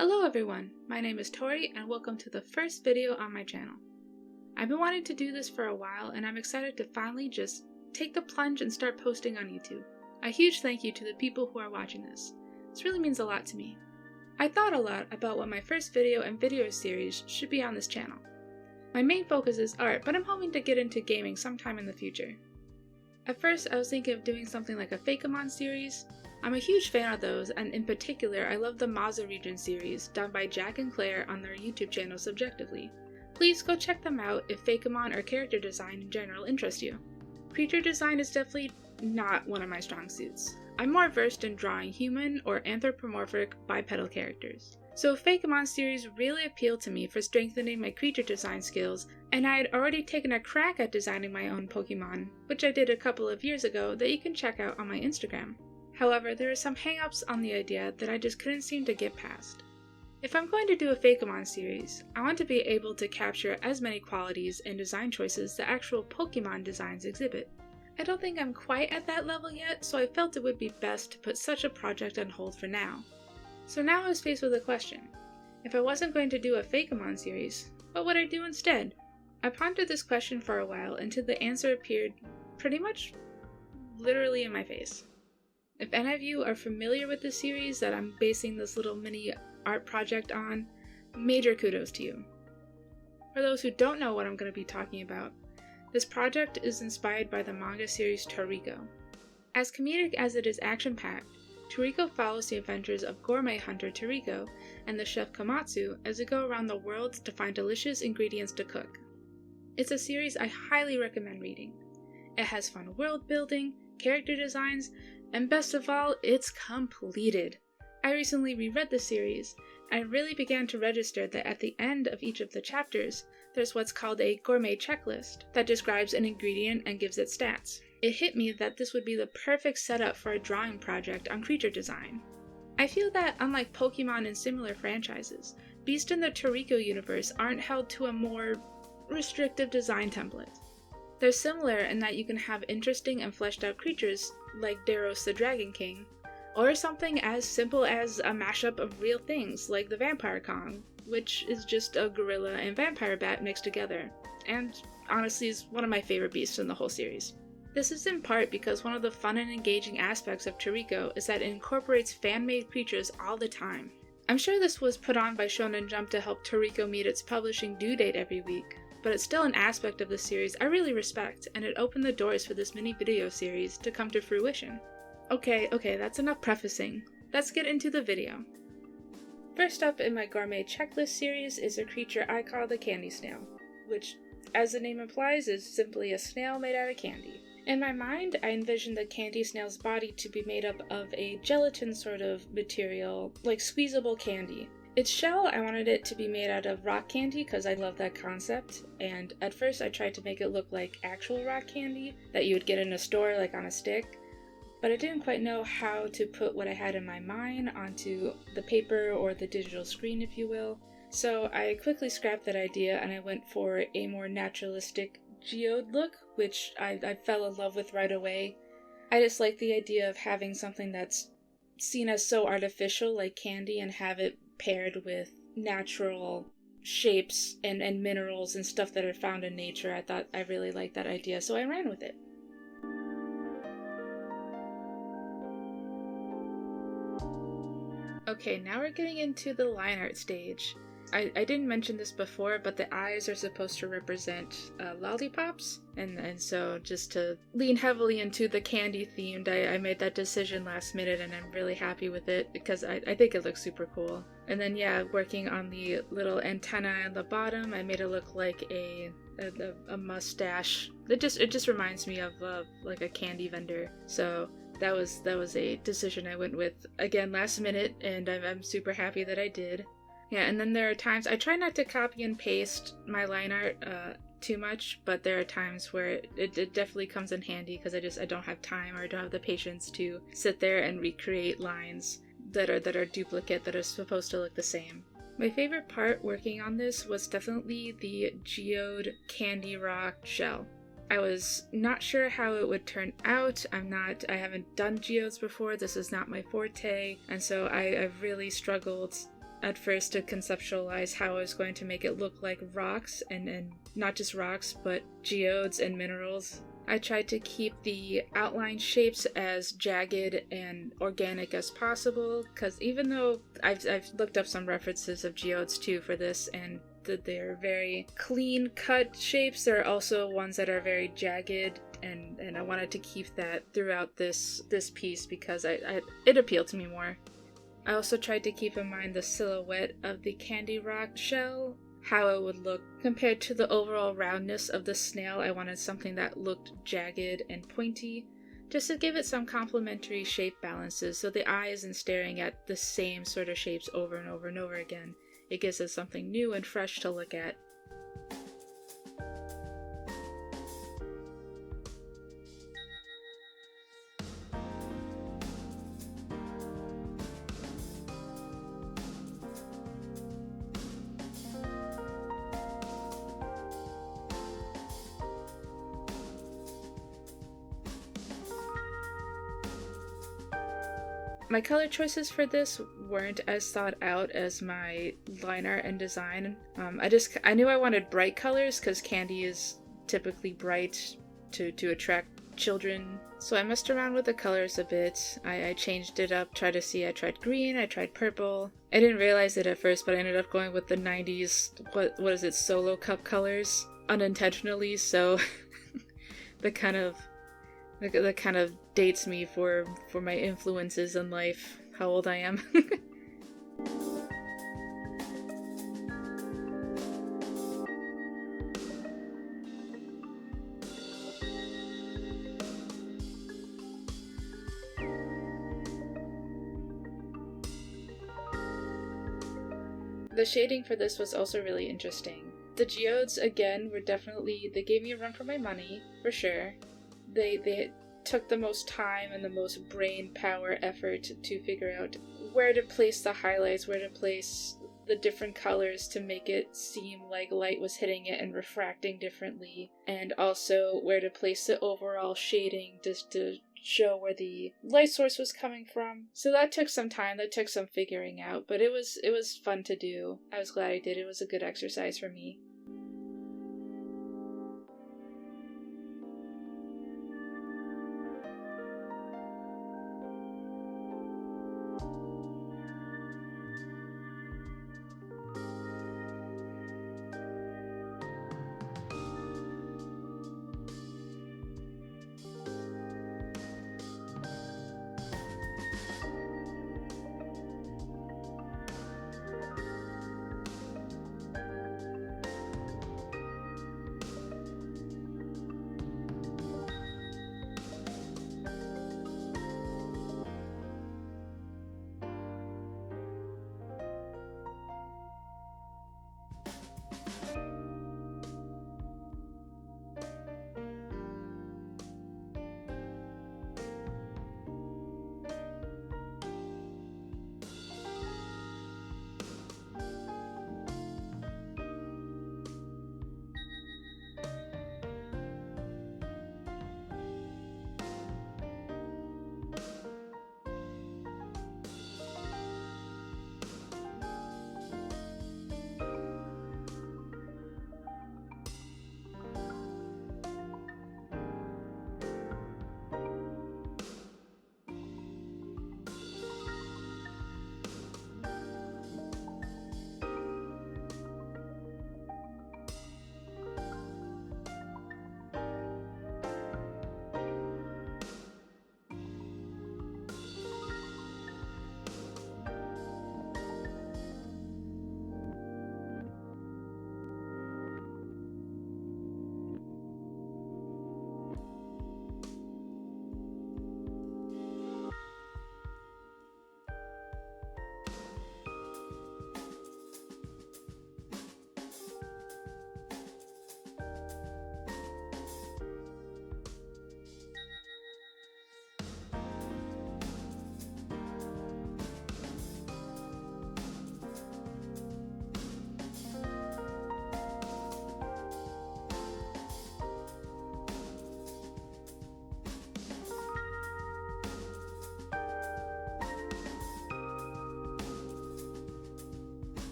Hello everyone, my name is Tori and welcome to the first video on my channel. I've been wanting to do this for a while and I'm excited to finally just take the plunge and start posting on YouTube. A huge thank you to the people who are watching this. This really means a lot to me. I thought a lot about what my first video and video series should be on this channel. My main focus is art, but I'm hoping to get into gaming sometime in the future. At first I was thinking of doing something like a Fakemon series. I'm a huge fan of those, and in particular I love the Maza region series done by Jack and Claire on their YouTube channel Subjectively. Please go check them out if Fakemon or character design in general interest you. Creature design is definitely not one of my strong suits. I'm more versed in drawing human or anthropomorphic bipedal characters. So Fakemon series really appealed to me for strengthening my creature design skills, and I had already taken a crack at designing my own Pokemon, which I did a couple of years ago that you can check out on my Instagram. However, there are some hang-ups on the idea that I just couldn't seem to get past. If I'm going to do a Fakemon series, I want to be able to capture as many qualities and design choices that actual Pokemon designs exhibit. I don't think I'm quite at that level yet, so I felt it would be best to put such a project on hold for now. So now I was faced with a question. If I wasn't going to do a Fakemon series, what would I do instead? I pondered this question for a while until the answer appeared pretty much literally in my face. If any of you are familiar with the series that I'm basing this little mini art project on, major kudos to you. For those who don't know what I'm going to be talking about, this project is inspired by the manga series Toriko. As comedic as it is action-packed, Toriko follows the adventures of gourmet hunter Toriko and the chef Komatsu as they go around the world to find delicious ingredients to cook. It's a series I highly recommend reading. It has fun world building, character designs, and best of all, it's completed. I recently reread the series, and I really began to register that at the end of each of the chapters, there's what's called a gourmet checklist that describes an ingredient and gives it stats. It hit me that this would be the perfect setup for a drawing project on creature design. I feel that, unlike Pokemon and similar franchises, beasts in the Toriko universe aren't held to a more restrictive design template. They're similar in that you can have interesting and fleshed out creatures like Daros the Dragon King, or something as simple as a mashup of real things like the Vampire Kong, which is just a gorilla and vampire bat mixed together, and honestly is one of my favorite beasts in the whole series. This is in part because one of the fun and engaging aspects of Toriko is that it incorporates fan-made creatures all the time. I'm sure this was put on by Shonen Jump to help Toriko meet its publishing due date every week, but it's still an aspect of the series I really respect, and it opened the doors for this mini video series to come to fruition. Okay, that's enough prefacing. Let's get into the video. First up in my gourmet checklist series is a creature I call the candy snail, which, as the name implies, is simply a snail made out of candy. In my mind, I envisioned the candy snail's body to be made up of a gelatin sort of material, like squeezable candy. Its shell, I wanted it to be made out of rock candy because I love that concept, and at first I tried to make it look like actual rock candy that you would get in a store like on a stick, but I didn't quite know how to put what I had in my mind onto the paper or the digital screen, if you will, so I quickly scrapped that idea and I went for a more naturalistic geode look, which I fell in love with right away. I just like the idea of having something that's seen as so artificial like candy and have it paired with natural shapes and minerals and stuff that are found in nature. I thought I really liked that idea, so I ran with it. Okay, now we're getting into the line art stage. I didn't mention this before, but the eyes are supposed to represent lollipops, and so just to lean heavily into the candy themed, I made that decision last minute and I'm really happy with it because I think it looks super cool. And then yeah, working on the little antenna on the bottom, I made it look like a mustache. It just reminds me of like a candy vendor. So that was a decision I went with again last minute, and I'm super happy that I did. Yeah, and then there are times, I try not to copy and paste my line art too much, but there are times where it definitely comes in handy because I don't have time or I don't have the patience to sit there and recreate lines that are duplicate, that are supposed to look the same. My favorite part working on this was definitely the geode candy rock shell. I was not sure how it would turn out. I haven't done geodes before, this is not my forte, and so I've really struggled at first to conceptualize how I was going to make it look like rocks, and not just rocks, but geodes and minerals. I tried to keep the outline shapes as jagged and organic as possible, because even though I've looked up some references of geodes too for this, and that they're very clean cut shapes, there are also ones that are very jagged, and I wanted to keep that throughout this piece because it appealed to me more. I also tried to keep in mind the silhouette of the candy rock shell, how it would look compared to the overall roundness of the snail. I wanted something that looked jagged and pointy, just to give it some complementary shape balances so the eye isn't staring at the same sort of shapes over and over and over again. It gives us something new and fresh to look at. My color choices for this weren't as thought out as my line art and design. I knew I wanted bright colors because candy is typically bright to attract children. So I messed around with the colors a bit. I changed it up, I tried green, I tried purple. I didn't realize it at first, but I ended up going with the 90s, what is it, Solo Cup colors, unintentionally, so that kind of dates me for my influences in life, how old I am. The shading for this was also really interesting. The geodes, again, they gave me a run for my money, for sure. They took the most time and the most brain power effort to figure out where to place the highlights, where to place the different colors to make it seem like light was hitting it and refracting differently, and also where to place the overall shading just to show where the light source was coming from. So that took some time, that took some figuring out, but it was fun to do. I was glad I did. It was a good exercise for me.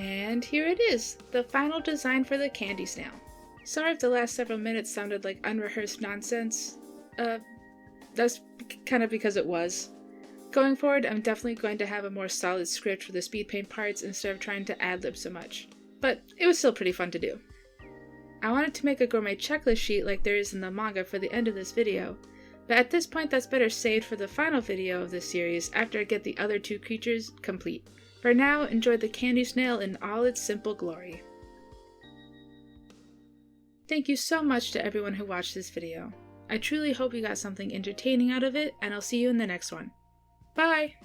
And here it is, the final design for the candy snail. Sorry if the last several minutes sounded like unrehearsed nonsense. That's kind of because it was. Going forward, I'm definitely going to have a more solid script for the speed paint parts instead of trying to ad-lib so much. But it was still pretty fun to do. I wanted to make a gourmet checklist sheet like there is in the manga for the end of this video, but at this point that's better saved for the final video of this series after I get the other two creatures complete. For now, enjoy the candy snail in all its simple glory. Thank you so much to everyone who watched this video. I truly hope you got something entertaining out of it, and I'll see you in the next one. Bye!